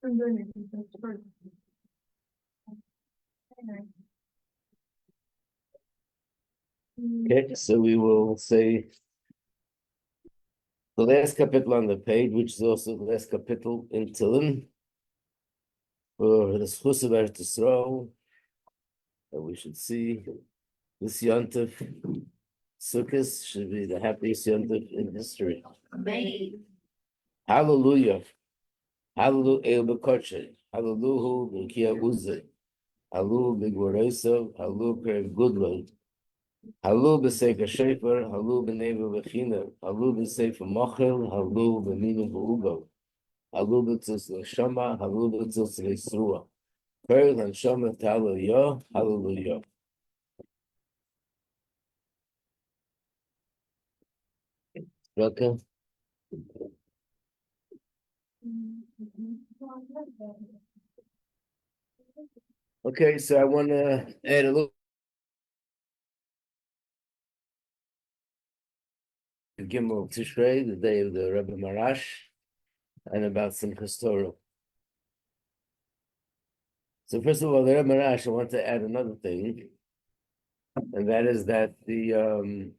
Okay, so we will say the last capital on the page, which is also the last capital in Tehillim, for the Schus of Eretz Yisrael, that we should see this Yontif Sukkot should be the happiest Yontif in history. Amen. Hallelujah. Hallelujah. El Bekotche. Hallelujah. Bekia Uze. Hallelujah. Begwareso. Hallelujah. Per Goodway. Hallelujah. Besefer Shefer. Hallelujah. Beneva Bechina. Hallelujah. Besefer Mochel. Hallelujah. Benina Beugo. Hallelujah. Tzos Leshama. Hallelujah. Tzos Lesrua. Praise and Shama Hallelujah. Hallelujah. Welcome. Okay, so I want to add a little Gimel Tishrei, the day of the Rebbe Maharash, and about Simchas Torah. So first of all, the Rebbe Maharash, I want to add another thing, and that is that the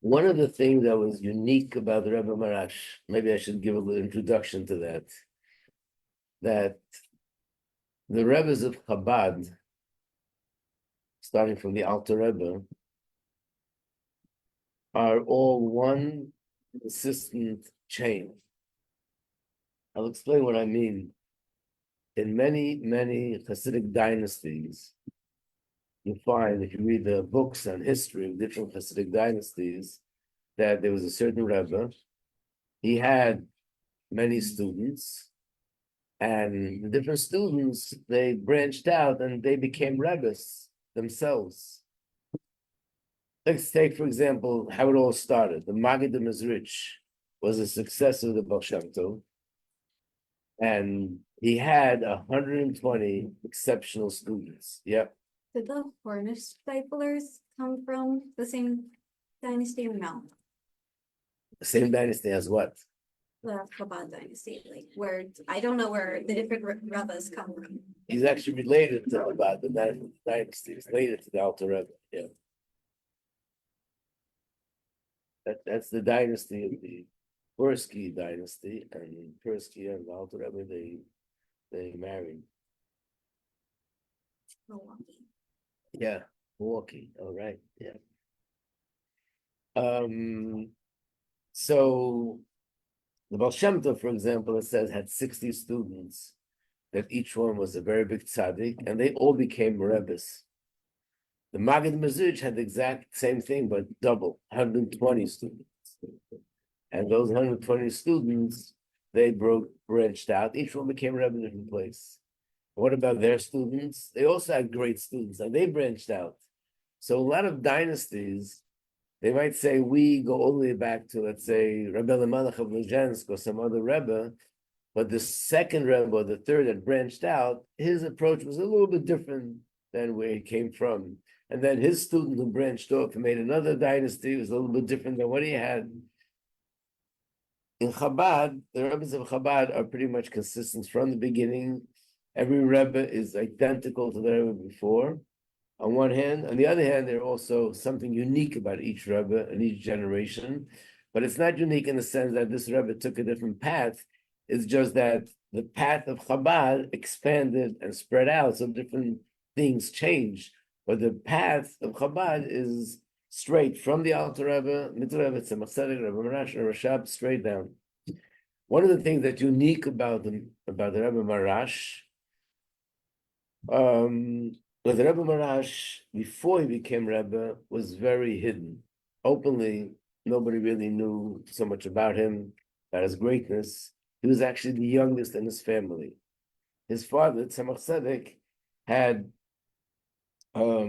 one of the things that was unique about the Rebbe Maharash, maybe I should give a little introduction to that the Rebbes of Chabad, starting from the Alter Rebbe, are all one consistent chain. I'll explain what I mean. In many Hasidic dynasties, you find, if you read the books on history of different Hasidic dynasties, that there was a certain Rebbe. He had many students, and the different students, they branched out and they became Rebbes themselves. Let's take, for example, how it all started. The Maggid de Mezrich was a successor of the Baal Shem Tov, and he had 120 exceptional students. Yep. Did the Hornish disciplers come from the same dynasty or no? The same dynasty as what? The Chabad dynasty, like where I don't know where the different Rebbes come from. He's actually related to about the dynasty. He's related to the Alter Rebbe. Yeah. That's the dynasty of the Persky dynasty, and Persky and the Alter Rebbe, they married. Milwaukee. Yeah, Milwaukee. All right. Yeah. So the Baal Shem Tov, for example, it says had 60 students, that each one was a very big tzaddik, and they all became Rebbes. The Maggid Mezrich had the exact same thing, but double, 120 students. And those 120 students, they branched out. Each one became Rebbe in a different place. What about their students? They also had great students, and they branched out. So a lot of dynasties, they might say, we go all the way back to, let's say, Rebbe Lemalach of Lezhensk or some other Rebbe, but the second Rebbe or the third that branched out, his approach was a little bit different than where he came from. And then his student who branched off and made another dynasty was a little bit different than what he had. In Chabad, the Rebbes of Chabad are pretty much consistent from the beginning. Every Rebbe is identical to the Rebbe before, on one hand. On the other hand, there's also something unique about each Rebbe and each generation. But it's not unique in the sense that this Rebbe took a different path. It's just that the path of Chabad expanded and spread out, so different things changed. But the path of Chabad is straight from the Alter Rebbe, Mitzvah Rebbe, Tzemach Tzedek, Rebbe Maharash, and Rashab, straight down. One of the things that's unique about the Rebbe Maharash, but the Rebbe Maharash, before he became Rebbe, was very hidden. Openly, nobody really knew so much about him, about his greatness. He was actually the youngest in his family. His father, Tzemach Tzedek, had how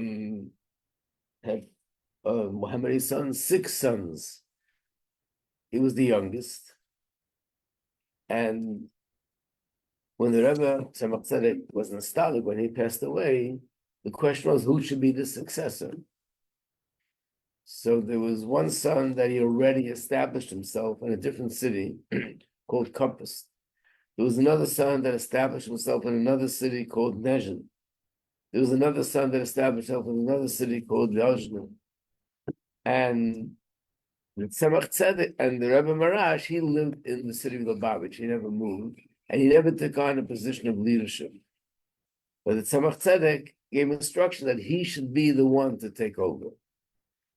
many sons? 6 sons. He was the youngest. And when the Rebbe Tzemach Tzedek was nostalgic, when he passed away, the question was, who should be the successor? So there was one son that he already established himself in a different city called Compass. There was another son that established himself in another city called Nezhin. There was another son that established himself in another city called Yozhny. And the Tzemach Tzedek and the Rebbe Maharash, he lived in the city of Lubavitch. He never moved, and he never took on a position of leadership. But the Tzemach Tzedek gave instruction that he should be the one to take over.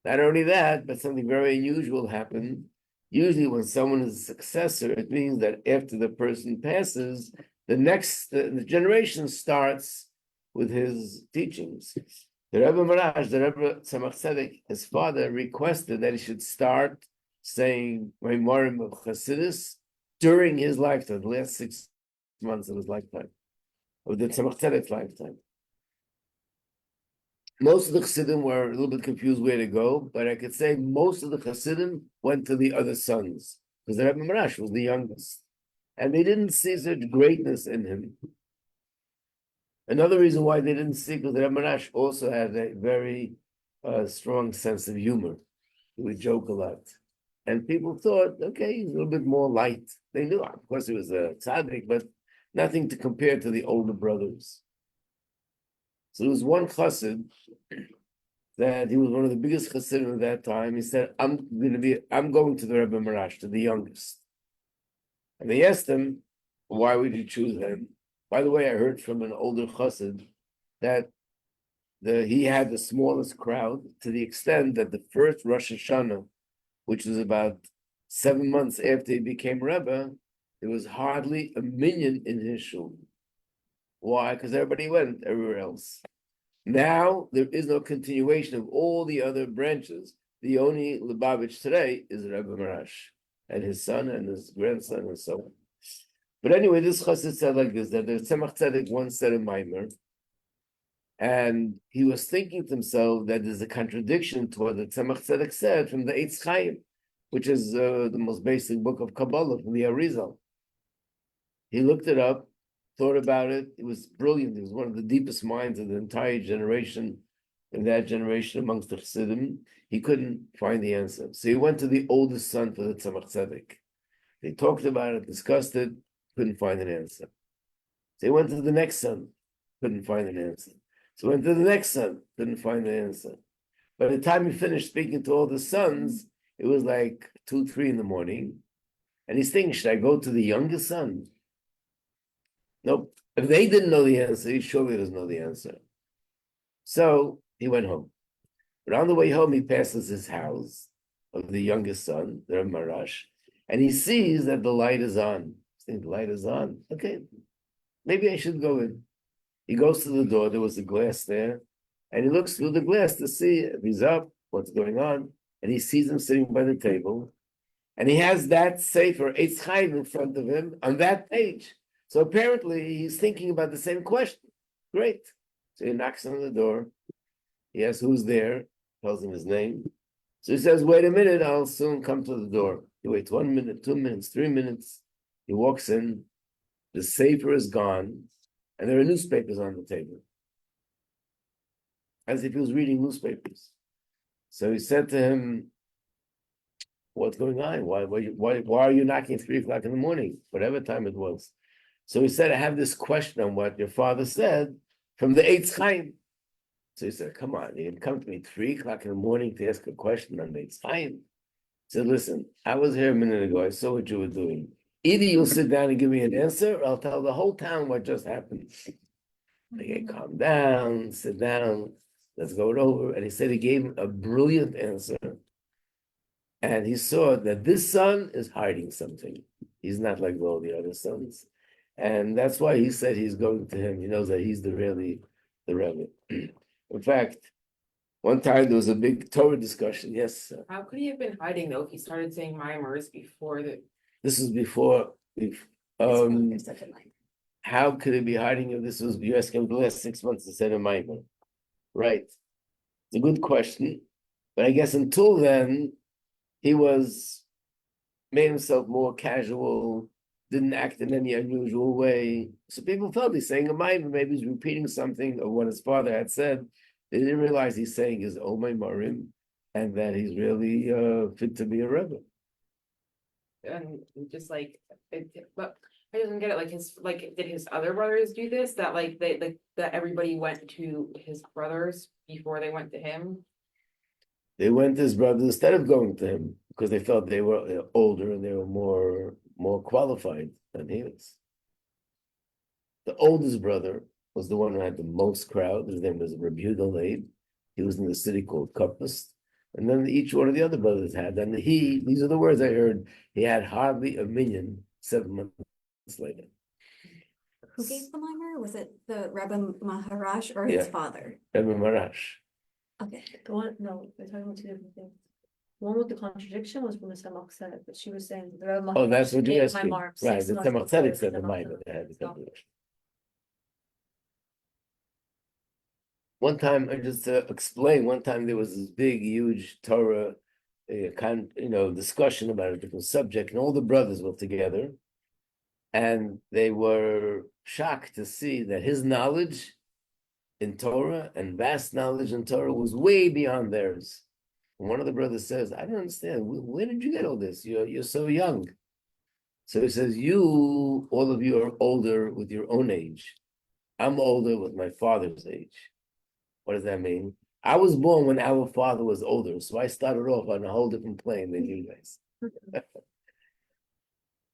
Not only that, but something very unusual happened. Usually when someone is a successor, it means that after the person passes, the generation starts with his teachings. The Rebbe Maharash, the Rebbe Tzemach Tzedek, his father requested that he should start saying Maimarim of Chassidus during his lifetime, the last 6 months of his lifetime, of the Tzemach Tzedek's lifetime. Most of the Chassidim were a little bit confused where to go, but I could say most of the Chassidim went to the other sons, because the Rebbe Maharash was the youngest. And they didn't see such greatness in him. Another reason why they didn't see, because the Rebbe Maharash also had a very strong sense of humor. He would joke a lot. And people thought, okay, he's a little bit more light. They knew, of course, he was a tzaddik, but nothing to compare to the older brothers. So there was one chassid that he was one of the biggest chassidim at that time. He said, I'm going to the Rebbe Maharash, to the youngest. And they asked him, why would you choose him? By the way, I heard from an older chassid that he had the smallest crowd, to the extent that the first Rosh Hashanah, which was about 7 months after he became Rebbe, there was hardly a minyan in his shul. Why? Because everybody went everywhere else. Now there is no continuation of all the other branches. The only Lubavitch today is Rebbe Maharash and his son and his grandson and so on. But anyway, this chassid said like this, that the Tzemach Tzedek once said in Maimer, and he was thinking to himself that there's a contradiction to what the Tzemach Tzedek said from the Eitz Chaim, which is the most basic book of Kabbalah from the Arizal. He looked it up, thought about it. It was brilliant. He was one of the deepest minds of the entire generation, in that generation amongst the Chassidim. He couldn't find the answer. So he went to the oldest son for the Tzemach Tzedek. They talked about it, discussed it, couldn't find an answer. So he went to the next son, couldn't find an answer. So he went to the next son, couldn't find an answer. By the time he finished speaking to all the sons, it was like 2, 3 in the morning. And he's thinking, should I go to the youngest son? Nope. If they didn't know the answer, he surely doesn't know the answer. So he went home. But on the way home, he passes his house of the youngest son, the Rebbe Maharash, and he sees that the light is on. He's thinking, the light is on. Okay, maybe I should go in. He goes to the door. There was a glass there, and he looks through the glass to see if he's up, what's going on, and he sees him sitting by the table, and he has that Sefer Eitz Chaim in front of him on that page. So apparently he's thinking about the same question. Great. So he knocks on the door. He asks who's there, tells him his name. So he says, wait a minute, I'll soon come to the door. He waits 1 minute, 2 minutes, 3 minutes. He walks in. The Sefer is gone, and there are newspapers on the table, as if he was reading newspapers. So he said to him, what's going on? Why are you knocking at 3 o'clock in the morning? Whatever time it was. So he said, I have this question on what your father said from the Eitz Chaim. So he said, come on, you can come to me 3 o'clock in the morning to ask a question on the Eitz Chaim. He said, listen, I was here a minute ago. I saw what you were doing. Either you'll sit down and give me an answer, or I'll tell the whole town what just happened. Okay, calm down, sit down, let's go it over. And he said he gave him a brilliant answer. And he saw that this son is hiding something. He's not like all the other sons. And that's why he said he's going to him. He knows that he's the Rebbe. In fact, one time there was a big Torah discussion. Yes. How could he have been hiding though if he started saying mimers before the? This was before. There's such a line. How could it be hiding if this was, you asked him the last 6 months instead of Maimon? Right. It's a good question. But I guess until then, he made himself more casual, didn't act in any unusual way. So people felt he's saying a Maimon, maybe he's repeating something of what his father had said. They didn't realize he's saying his Omay Marim, and that he's really fit to be a Rebbe. And just like, but I just doesn't get it. Did his other brothers do this? That that everybody went to his brothers before they went to him? They went to his brothers instead of going to him because they felt they were older and they were more qualified than he was. The oldest brother was the one who had the most crowd. His name was Rabbi Leib. He was in the city called Kupus. And then each one of the other brothers had. And these are the words I heard, he had hardly a million 7 months later. Who gave the mimer? Was it the Rebbe Maharash or his Yeah. father? Rebbe Maharash. Okay. The one, no, we're talking about two different things. The one with the contradiction was from the Tzemach Tzedek, but she was saying the Rebbe Oh, that's Maharash what you gave asked my me. mark Right, 6 the months Tzemach before Tzedek said the Tzemach mimer. Tzedek They had the stopped. contradiction. One time, I just explain. One time there was this big, huge Torah, discussion about a different subject, and all the brothers were together, and they were shocked to see that his knowledge in Torah and vast knowledge in Torah was way beyond theirs. And one of the brothers says, "I don't understand. Where did you get all this? You're so young." So he says, all of you are older with your own age. I'm older with my father's age. What does that mean? I was born when our father was older, so I started off on a whole different plane than you guys.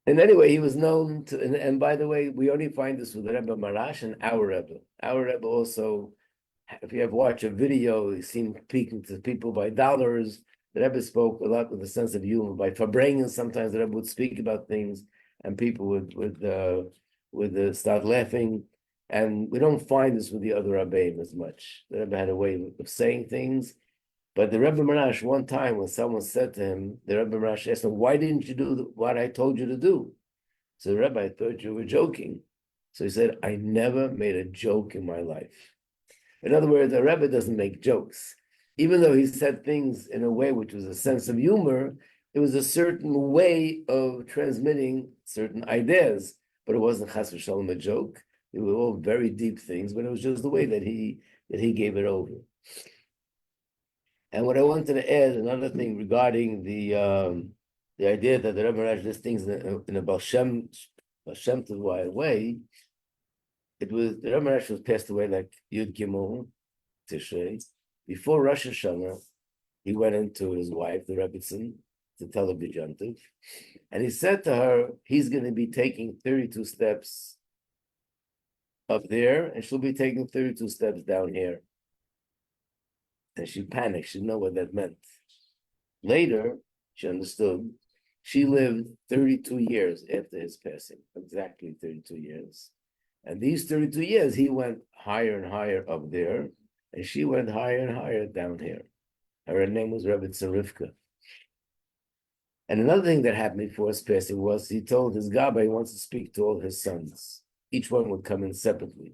And anyway, he was known to, and by the way, we only find this with Rebbe Maharash and our Rebbe. Our Rebbe also, if you ever watch a video, he seemed speaking to people by dollars. The Rebbe spoke a lot with a sense of humor. By Farbrengen, sometimes the Rebbe would speak about things, and people would start laughing. And we don't find this with the other Rebbeim as much. The Rebbe had a way of saying things. But the Rebbe Maharash, one time when someone said to him, the Rebbe Maharash asked him, "Why didn't you do what I told you to do?" So the Rebbe, "I thought you were joking." So he said, "I never made a joke in my life." In other words, the Rebbe doesn't make jokes. Even though he said things in a way which was a sense of humor, it was a certain way of transmitting certain ideas. But it wasn't chas v'shalom a joke. They were all very deep things, but it was just the way that he gave it over. And what I wanted to add, another thing regarding the idea that the Rebbe Maharash does things in a Baal Shem Tov way, it was the Rebbe Maharash was passed away like Yud Gimel Tishrei. Before Rosh Hashanah, he went into his wife, the Rebbitzin, to tell her B'jantiv, and he said to her, he's going to be taking 32 steps up there, and she'll be taking 32 steps down here. And she panicked. She didn't know what that meant. Later, she understood. She lived 32 years after his passing, exactly 32 years. And these 32 years, he went higher and higher up there, and she went higher and higher down here. Her name was Rebbe Rivka. And another thing that happened before his passing was he told his Gabbai he wants to speak to all his sons. Each one would come in separately.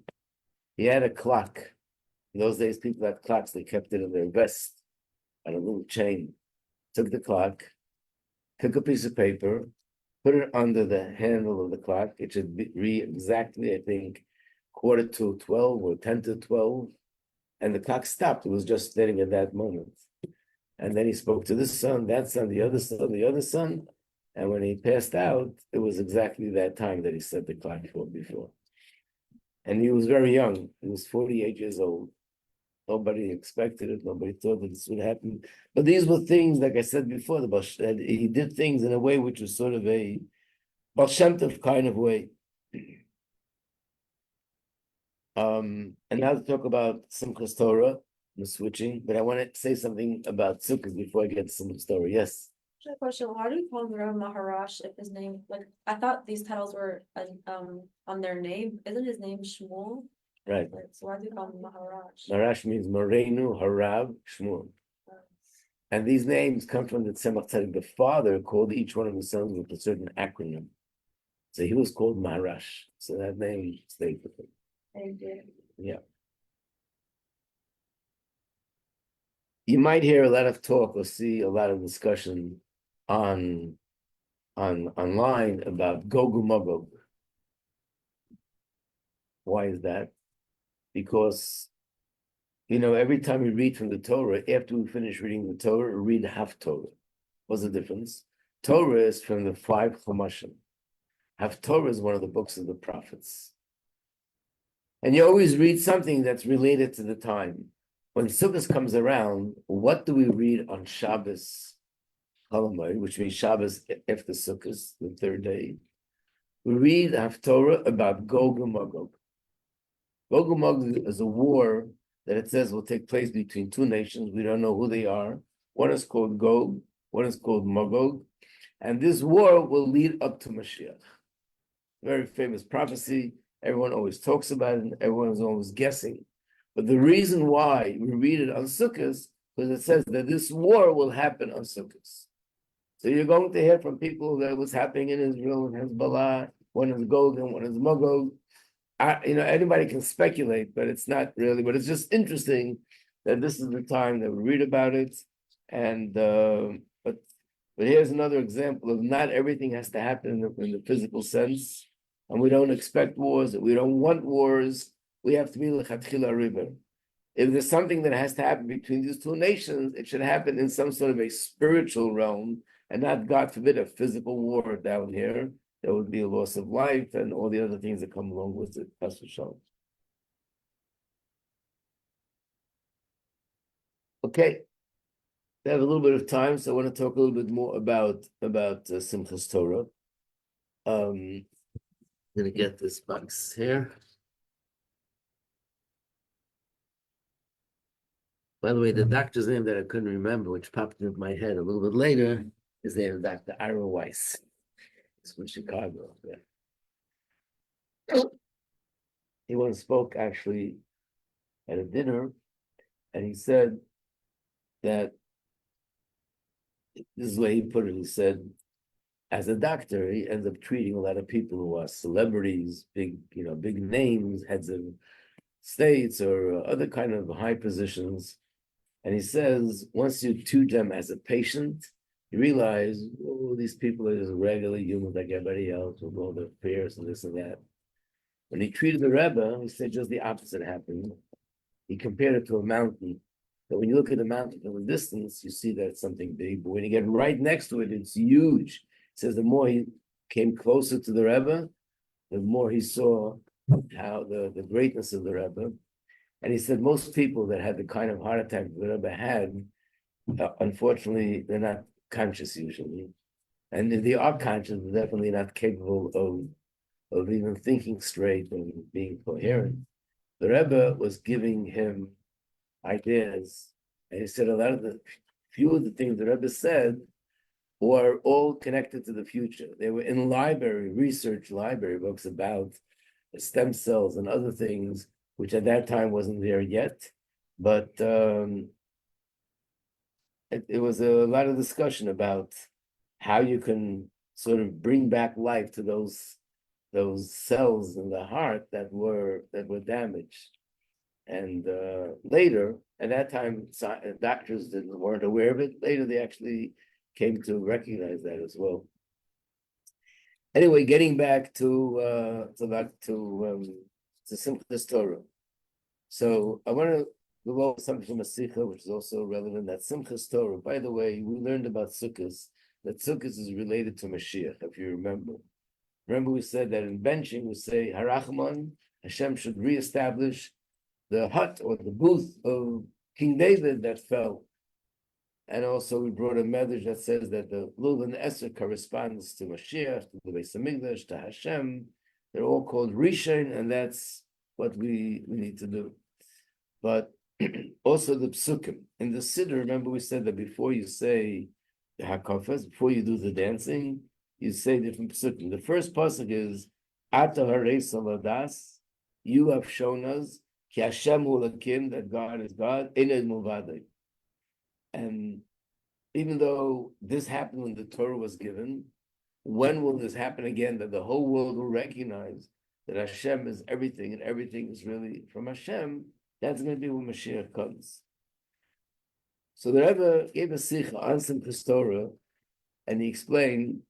He had a clock. In those days, people had clocks. They kept it in their vest on a little chain. Took the clock, took a piece of paper, put it under the handle of the clock. It should read exactly, I think, 11:45 or 10:12. And the clock stopped. It was just standing at that moment. And then he spoke to this son, that son, the other son, the other son. And when he passed out, it was exactly that time that he set the clock for before. And he was very young. He was 48 years old. Nobody expected it. Nobody thought that this would happen. But these were things, like I said before, he did things in a way which was sort of a Baal Shem Tov kind of way. And now to talk about Simchas Torah. I'm switching, but I want to say something about Sukkot before I get to Simchas Torah. Yes. I have a question. Why do we call him Rebbe Maharash if his name, I thought these titles were on their name. Isn't his name Shmuel? Right. So why do we call him Maharash? Maharash means Moreinu, Harav, Shmuel. And these names come from the Tzemach Tzedek. The father called each one of his sons with a certain acronym. So he was called Maharash. So that name stayed with him. They did. Yeah. You might hear a lot of talk or see a lot of discussion online about Gog and Magog. Why is that? Because, every time we read from the Torah, after we finish reading the Torah, we read half Torah. What's the difference? Torah is from the 5 Chumashim. Haftorah is one of the books of the prophets. And you always read something that's related to the time. When Sukkot comes around, what do we read on Shabbos, Holomoy, which means Shabbos after Sukkot, the third day? We read Haftorah about Gog and Magog. Gog and Magog is a war that it says will take place between two nations. We don't know who they are. One is called Gog, one is called Magog. And this war will lead up to Mashiach. Very famous prophecy. Everyone always talks about it, and everyone is always guessing. But the reason why we read it on Sukkot, because it says that this war will happen on Sukkot. So you're going to hear from people that what's happening in Israel and Hezbollah, one is Gog and one is Magog. Anybody can speculate, but it's not really. But it's just interesting that this is the time that we read about it. And but here's another example of not everything has to happen in the physical sense. And we don't expect wars, and we don't want wars. We have to be l'chatchila river. If there's something that has to happen between these two nations, it should happen in some sort of a spiritual realm, and not, God forbid, a physical war down here. There would be a loss of life and all the other things that come along with it. That's for sure. Okay, we have a little bit of time, so I want to talk a little bit more about Simchas Torah. I'm gonna get this box here. By the way, the doctor's name that I couldn't remember, which popped into my head a little bit later, is named Dr. Ira Weiss. It's from Chicago. Yeah. He once spoke actually at a dinner, and he said that this is the way he put it. He said, as a doctor, he ends up treating a lot of people who are celebrities, big names, heads of states or other kind of high positions. And he says, once you treat them as a patient, you realize, oh, these people are just regular humans like everybody else with all their fears and this and that. When he treated the Rebbe, he said just the opposite happened. He compared it to a mountain. But when you look at the mountain from a distance, you see that it's something big. But when you get right next to it, it's huge. He says the more he came closer to the Rebbe, the more he saw how the greatness of the Rebbe. And he said most people that had the kind of heart attack the Rebbe had, unfortunately, they're not conscious usually. And if they are conscious, they're definitely not capable of even thinking straight and being coherent. The Rebbe was giving him ideas, and he said few of the things the Rebbe said were all connected to the future. They were in research library books about stem cells and other things, which at that time wasn't there yet. But it was a lot of discussion about how you can sort of bring back life to those cells in the heart that were damaged. And later, at that time, doctors weren't aware of it. Later, they actually came to recognize that as well. Anyway, getting back to Simchas Torah. So I want to go over something from a Sikha, which is also relevant. That Simchas Torah. By the way, we learned about Sukkot, that Sukkot is related to Mashiach, if you remember. Remember, we said that in benching, we say Harachman, Hashem should reestablish the hut or the booth of King David that fell. And also we brought a message that says that the Lulav and Esther corresponds to Mashiach, to the Beis Hamikdash, to Hashem. They're all called Rishon, and that's what we need to do. But also the Psukim. In the Siddur, remember we said that before you say the Hakafas, before you do the dancing, you say different Psukim. The first pasuk is, Ata Harei Saladas, you have shown us, Ki Hashem Hu Lakim, that God is God, Ened Muvadei. And even though this happened when the Torah was given, when will this happen again, that the whole world will recognize that Hashem is everything and everything is really from Hashem? That's going to be when Mashiach comes. So the Rebbe gave a sikha on Simchas Torah, and he explained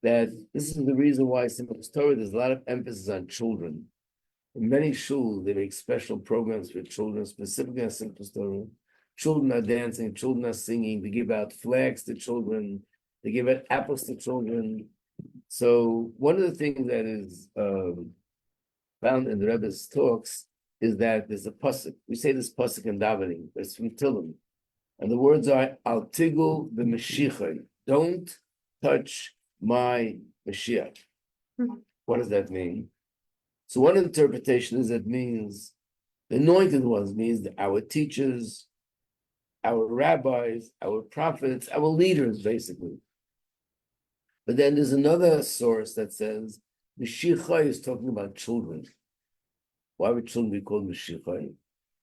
that this is the reason why Simchas Torah, there's a lot of emphasis on children. In many shuls, they make special programs for children, specifically on Simchas Torah. Children are dancing, children are singing, they give out flags to children, they give out apples to children. So one of the things that is found in the Rebbe's talks is that there's a pasuk. We say this pasuk in davening, but it's from Tillim, and the words are Al Tigul b'Mashiachai. Don't touch my Mashiach. What does that mean? So one interpretation is it means the anointed ones, means that our teachers, our rabbis, our prophets, our leaders, basically. But then there's another source that says Mashiachai is talking about children. Why would children be called Mashiachai?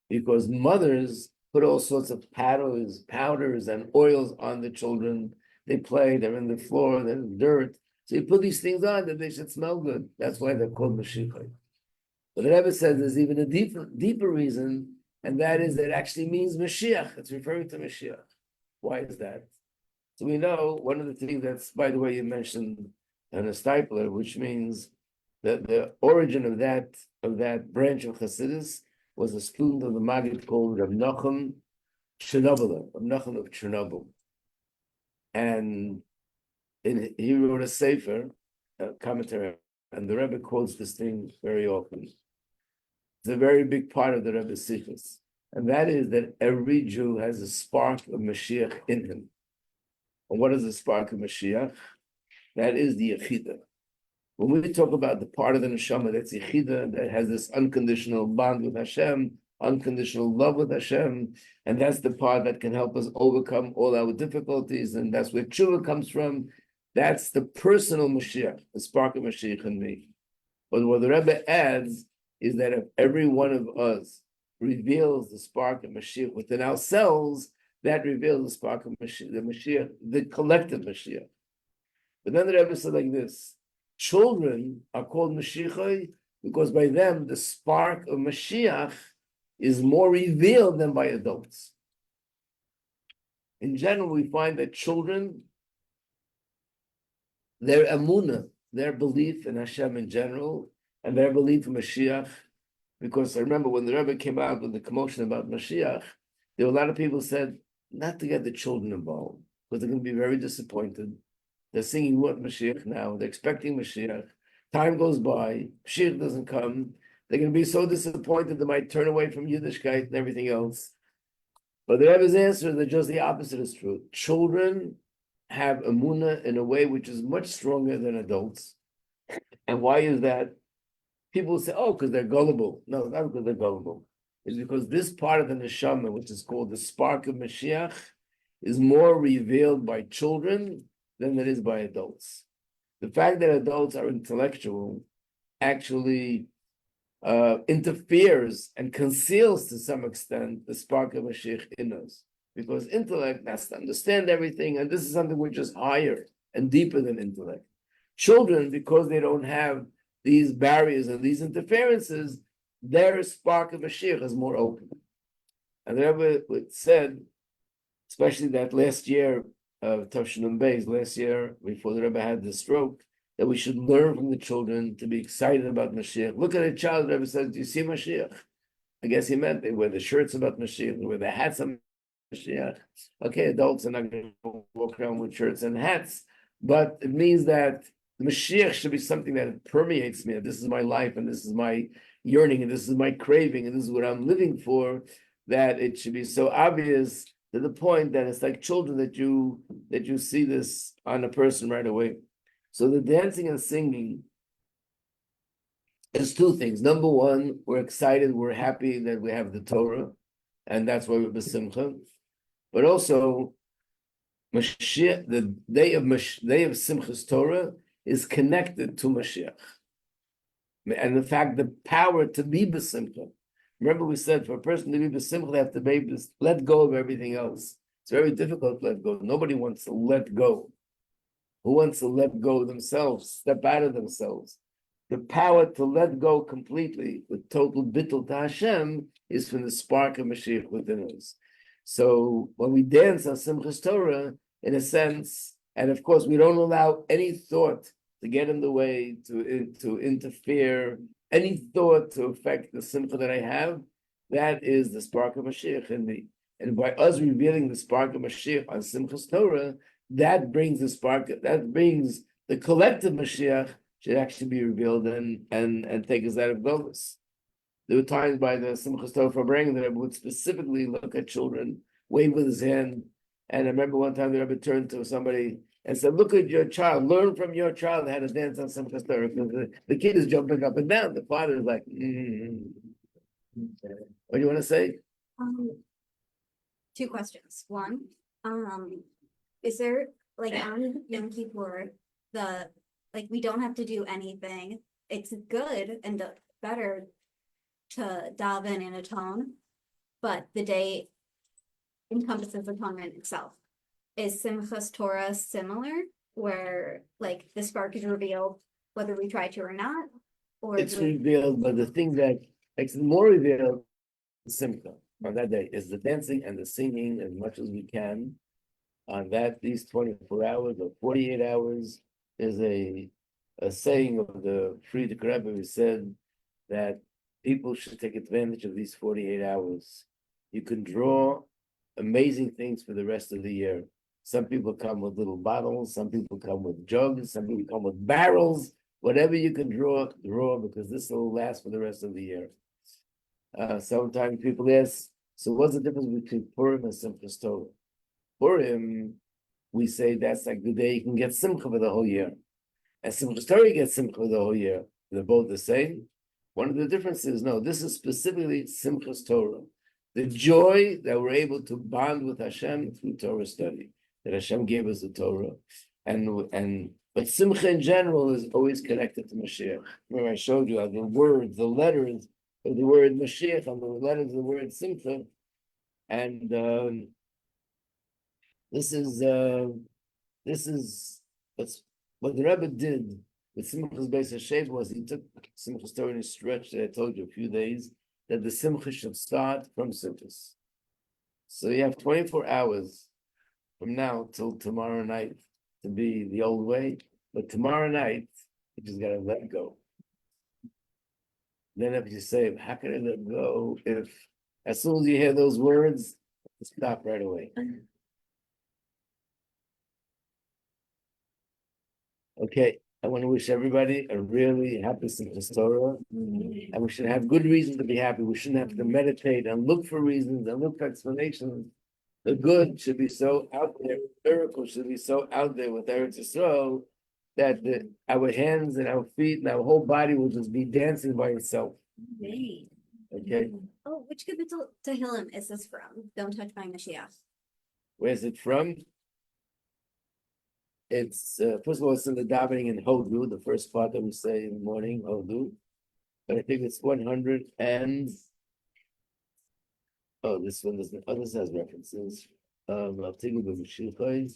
Because mothers put all sorts of powders and oils on the children. They play, they're in the floor, they're in dirt. So you put these things on that they should smell good. That's why they're called Mashiachai. But the Rebbe says there's even a deeper reason, and that is that it actually means Mashiach. It's referring to Mashiach. Why is that? So we know one of the things that's, by the way, you mentioned an Stipler, which means that the origin of that branch of Chassidus was a student of the Maggid called Reb Nachum Chernobyl, Reb Nachum of Chernobyl. And he wrote a sefer, a commentary, and the Rebbe quotes this thing very often. It's a very big part of the Rebbe's Sichos, and that is that every Jew has a spark of Mashiach in him. And what is the spark of Mashiach? That is the Yechida. When we talk about the part of the neshama that's Yechida, that has this unconditional bond with Hashem, unconditional love with Hashem, and that's the part that can help us overcome all our difficulties, and that's where tshuva comes from. That's the personal Mashiach, the spark of Mashiach in me. But what the Rebbe adds is that if every one of us reveals the spark of Mashiach within ourselves, that reveals the spark of Mashiach, the collective Mashiach. But then the Rebbe said like this: children are called Mashiachai because by them the spark of Mashiach is more revealed than by adults. In general, we find that children, their emunah, their belief in Hashem in general, and their belief in Mashiach, because I remember when the Rebbe came out with the commotion about Mashiach, there were a lot of people who said not to get the children involved, because they're going to be very disappointed. They're singing what Mashiach now, they're expecting Mashiach. Time goes by, Mashiach doesn't come. They're going to be so disappointed they might turn away from Yiddishkeit and everything else. But the Rebbe's answer is that just the opposite is true. Children have emunah in a way which is much stronger than adults. And why is that? People say, oh, because they're gullible. No, not because they're gullible. It's because this part of the neshama, which is called the spark of Mashiach, is more revealed by children than it is by adults. The fact that adults are intellectual actually interferes and conceals to some extent the spark of Mashiach in us. Because intellect has to understand everything, and this is something which is higher and deeper than intellect. Children, because they don't have these barriers and these interferences, their spark of Mashiach is more open. And the Rebbe said, especially that last year of Tavshinun Beis, last year before the Rebbe had the stroke, that we should learn from the children to be excited about Mashiach. Look at a child, the Rebbe says, do you see Mashiach? I guess he meant they wear the shirts about Mashiach, they wear the hats on Mashiach. Okay, adults are not going to walk around with shirts and hats, but it means that the Mashiach should be something that permeates me. This is my life, and this is my yearning, and this is my craving, and this is what I'm living for, that it should be so obvious to the point that it's like children that you see this on a person right away. So the dancing and singing is two things. Number one, we're excited, we're happy that we have the Torah, and that's why we're b'simcha. But also, Mashiach, the day of Simchas Torah is connected to Mashiach. And the fact, the power to be b'simcha. Remember we said for a person to be b'simcha, they have to let go of everything else. It's very difficult to let go. Nobody wants to let go. Who wants to let go of themselves, step out of themselves? The power to let go completely with total bittul to Hashem is from the spark of Mashiach within us. So when we dance on Simchas Torah, in a sense, and of course we don't allow any thought to get in the way, to interfere, any thought to affect the simcha that I have, that is the spark of Mashiach in me. And by us revealing the spark of Mashiach on Simchas Torah, that brings the spark, that brings the collective Mashiach should actually be revealed and take us out of Golus. There were times by the Simchas Torah bringing that Rebbe would specifically look at children, wave with his hand. And I remember one time the Rebbe turned to somebody and said, "Look at your child, learn from your child how to dance on Simchas Torah." Because the kid is jumping up and down. The father is like, What do you want to say? Two questions. One, is there like on Yom Kippur, we don't have to do anything. It's good and better to daven and atone, but the day encompasses atonement itself. Is Simchas Torah similar, where like the spark is revealed whether we try to or not? Or It's revealed, but the thing that makes it more revealed is Simcha on that day is the dancing and the singing as much as we can. On that, these 24 hours or 48 hours is a saying of the Friedrich Rebbe who said that people should take advantage of these 48 hours. You can draw amazing things for the rest of the year. Some people come with little bottles, some people come with jugs, some people come with barrels. Whatever you can draw, because this will last for the rest of the year. Sometimes people ask, so what's the difference between Purim and Simchas Torah? Purim, we say that's like the day you can get Simcha for the whole year. And Simchas Torah you get Simcha for the whole year. They're both the same. One of the differences, no, this is specifically Simchas Torah. The joy that we're able to bond with Hashem through Torah study, that Hashem gave us the Torah. But Simcha in general is always connected to Mashiach. Remember I showed you how the words, the letters of the word Mashiach and the letters of the word Simcha. And this is what the Rebbe did with Simchas Beis HaShem was he took Simchas Torah in a stretch that I told you a few days, that the Simcha should start from Simchas. So you have 24 hours from now till tomorrow night to be the old way, but tomorrow night, you just gotta let go. Then if you say, how can I let go if as soon as you hear those words, stop right away. Okay, I want to wish everybody a really happy Simchas Torah, and we should have good reason to be happy. We shouldn't have to meditate and look for reasons and look for explanations. The good should be so out there, miracles should be so out there with Eretz Yisrael that our hands and our feet and our whole body will just be dancing by itself. Okay, Oh, which Gibbetel Tehillim is this from? Don't touch my Mashiach. where's it from? It's first of all, it's in the davening in Hodu, the first part that we say in the morning, Hodu. But I think it's 100 and this one doesn't. Oh, this has references. I'll take it with Mashiach.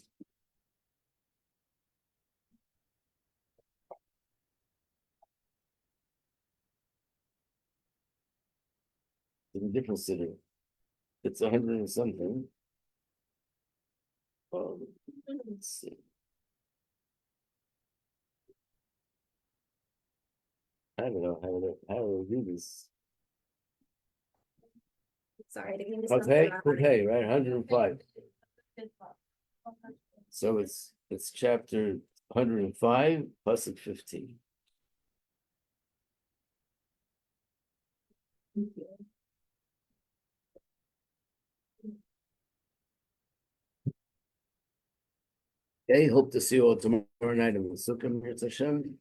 It's a different city. It's 100 and something. Let's see. I don't know how to do this. Sorry, I didn't mean to Okay, stop okay, right, 105. So it's chapter 105, pasuk 15. Okay, hope to see you all tomorrow night in the Sukkah, Mirz Hashem.